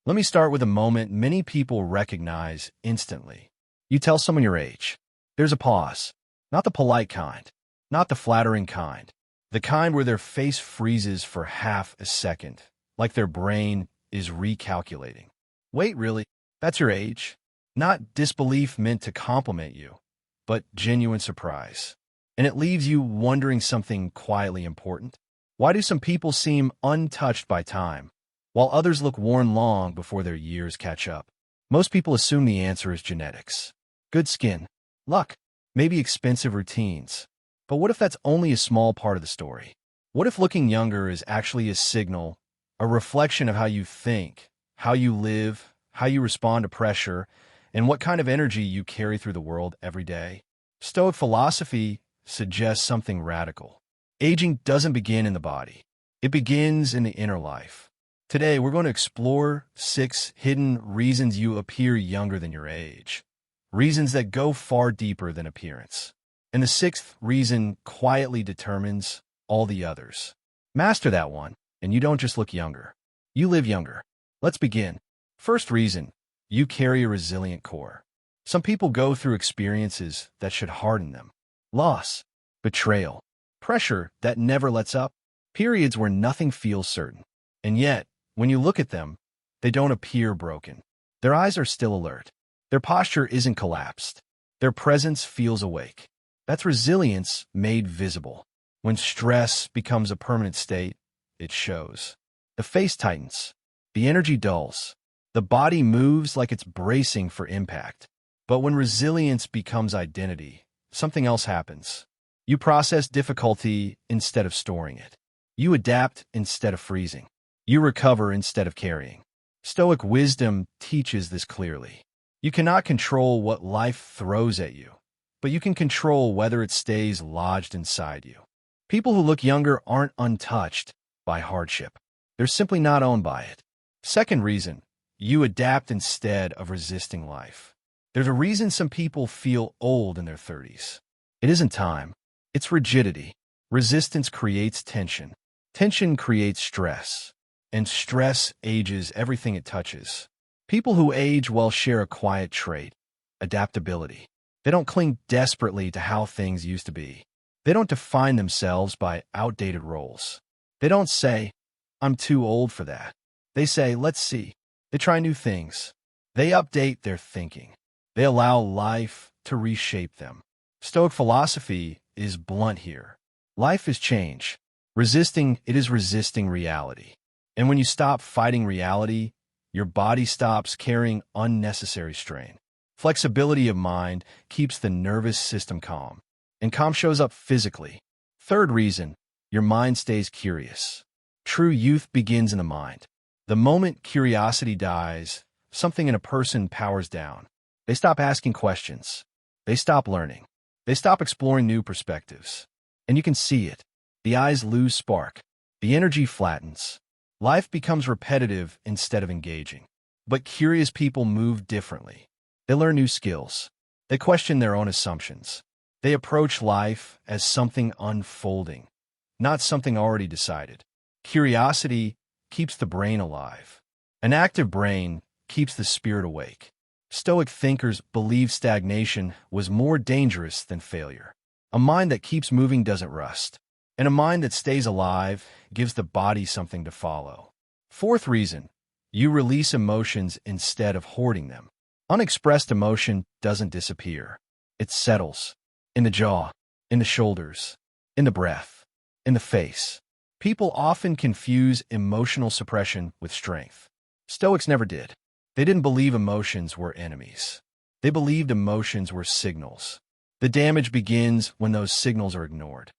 Let me start with a moment many people recognize instantly. You tell someone your age. There's a pause. Not the polite kind, not the flattering kind, the kind where their face freezes for half a second, like their brain is recalculating. Wait, really? That's your age? Not disbelief meant to compliment you, but genuine surprise. And it leaves you wondering something quietly important. Why do some people seem untouched by time, while others look worn long before their years catch up? Most people assume the answer is genetics. Good skin, luck, maybe expensive routines. But what if that's only a small part of the story? What if looking younger is actually a signal, a reflection of how you think, how you live, how you respond to pressure, and what kind of energy you carry through the world every day? Stoic philosophy suggests something radical. Aging doesn't begin in the body. It begins in the inner life. Today, we're going to explore 6 hidden reasons you appear younger than your age. Reasons that go far deeper than appearance. And the 6th reason quietly determines all the others. Master that one, and you don't just look younger. You live younger. Let's begin. First reason, you carry a resilient core. Some people go through experiences that should harden them. Loss, betrayal, pressure that never lets up, periods where nothing feels certain. And yet, when you look at them, they don't appear broken. Their eyes are still alert. Their posture isn't collapsed. Their presence feels awake. That's resilience made visible. When stress becomes a permanent state, it shows. The face tightens. The energy dulls. The body moves like it's bracing for impact. But when resilience becomes identity, something else happens. You process difficulty instead of storing it. You adapt instead of freezing. You recover instead of carrying. Stoic wisdom teaches this clearly. You cannot control what life throws at you, but you can control whether it stays lodged inside you. People who look younger aren't untouched by hardship. They're simply not owned by it. Second reason, you adapt instead of resisting life. There's a reason some people feel old in their 30s. It isn't time. It's rigidity. Resistance creates tension. Tension creates stress. And stress ages everything it touches. People who age well share a quiet trait, adaptability. They don't cling desperately to how things used to be. They don't define themselves by outdated roles. They don't say, I'm too old for that. They say, let's see. They try new things. They update their thinking. They allow life to reshape them. Stoic philosophy is blunt here. Life is change. Resisting it is resisting reality. And when you stop fighting reality, your body stops carrying unnecessary strain. Flexibility of mind keeps the nervous system calm, and calm shows up physically. Third reason, your mind stays curious. True youth begins in the mind. The moment curiosity dies, something in a person powers down. They stop asking questions. They stop learning. They stop exploring new perspectives. And you can see it. The eyes lose spark. The energy flattens. Life becomes repetitive instead of engaging. But curious people move differently. They learn new skills. They question their own assumptions. They approach life as something unfolding, not something already decided. Curiosity keeps the brain alive. An active brain keeps the spirit awake. Stoic thinkers believed stagnation was more dangerous than failure. A mind that keeps moving doesn't rust. And a mind that stays alive gives the body something to follow. Fourth reason, you release emotions instead of hoarding them. Unexpressed emotion doesn't disappear. It settles. In the jaw, in the shoulders, in the breath, in the face. People often confuse emotional suppression with strength. Stoics never did. They didn't believe emotions were enemies. They believed emotions were signals. The damage begins when those signals are ignored.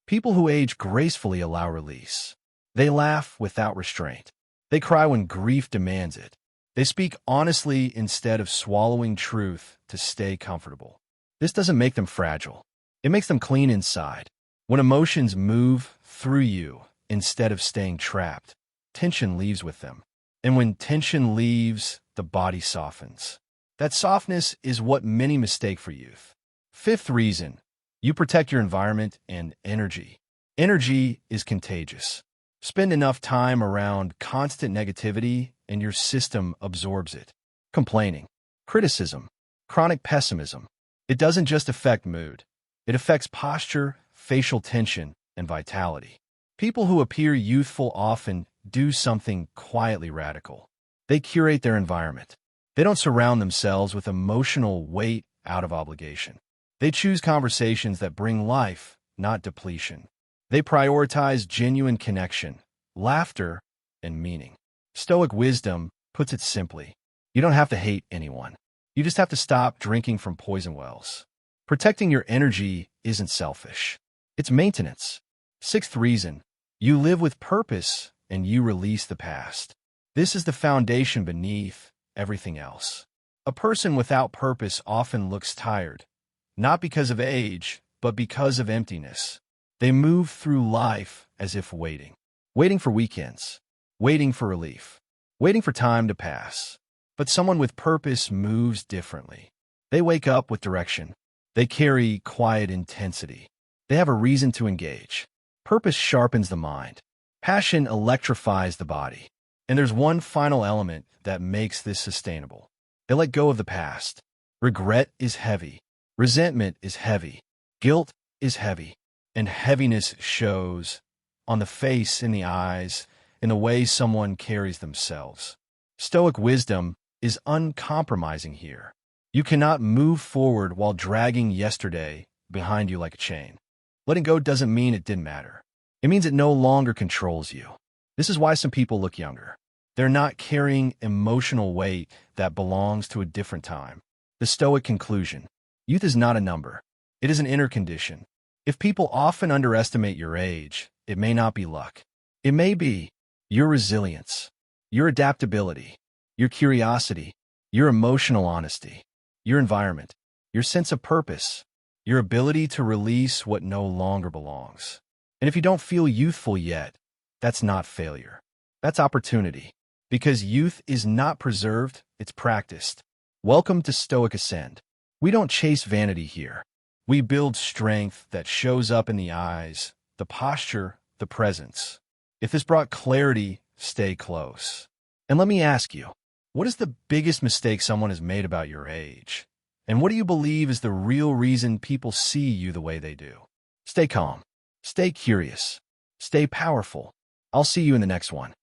People who age gracefully allow release. They laugh without restraint. They cry when grief demands it. They speak honestly instead of swallowing truth to stay comfortable. This doesn't make them fragile. It makes them clean inside. When emotions move through you instead of staying trapped, tension leaves with them. And when tension leaves, the body softens. That softness is what many mistake for youth. Fifth reason, you protect your environment and energy. Energy is contagious. Spend enough time around constant negativity and your system absorbs it. Complaining, criticism, chronic pessimism. It doesn't just affect mood. It affects posture, facial tension, and vitality. People who appear youthful often do something quietly radical. They curate their environment. They don't surround themselves with emotional weight out of obligation. They choose conversations that bring life, not depletion. They prioritize genuine connection, laughter, and meaning. Stoic wisdom puts it simply. You don't have to hate anyone. You just have to stop drinking from poison wells. Protecting your energy isn't selfish. It's maintenance. Sixth reason, you live with purpose and you release the past. This is the foundation beneath everything else. A person without purpose often looks tired, not because of age, but because of emptiness. They move through life as if waiting. Waiting for weekends. Waiting for relief. Waiting for time to pass. But someone with purpose moves differently. They wake up with direction. They carry quiet intensity. They have a reason to engage. Purpose sharpens the mind. Passion electrifies the body. And there's one final element that makes this sustainable. They let go of the past. Regret is heavy. Resentment is heavy. Guilt is heavy. And heaviness shows on the face, in the eyes, in the way someone carries themselves. Stoic wisdom is uncompromising here. You cannot move forward while dragging yesterday behind you like a chain. Letting go doesn't mean it didn't matter. It means it no longer controls you. This is why some people look younger. They're not carrying emotional weight that belongs to a different time. The Stoic conclusion: youth is not a number. It is an inner condition. If people often underestimate your age, it may not be luck. It may be your resilience, your adaptability, your curiosity, your emotional honesty, your environment, your sense of purpose, your ability to release what no longer belongs. And if you don't feel youthful yet, that's not failure. That's opportunity. Because youth is not preserved, it's practiced. Welcome to Stoic Ascend. We don't chase vanity here. We build strength that shows up in the eyes, the posture, the presence. If this brought clarity, stay close. And let me ask you, what is the biggest mistake someone has made about your age? And what do you believe is the real reason people see you the way they do? Stay calm. Stay curious. Stay powerful. I'll see you in the next one.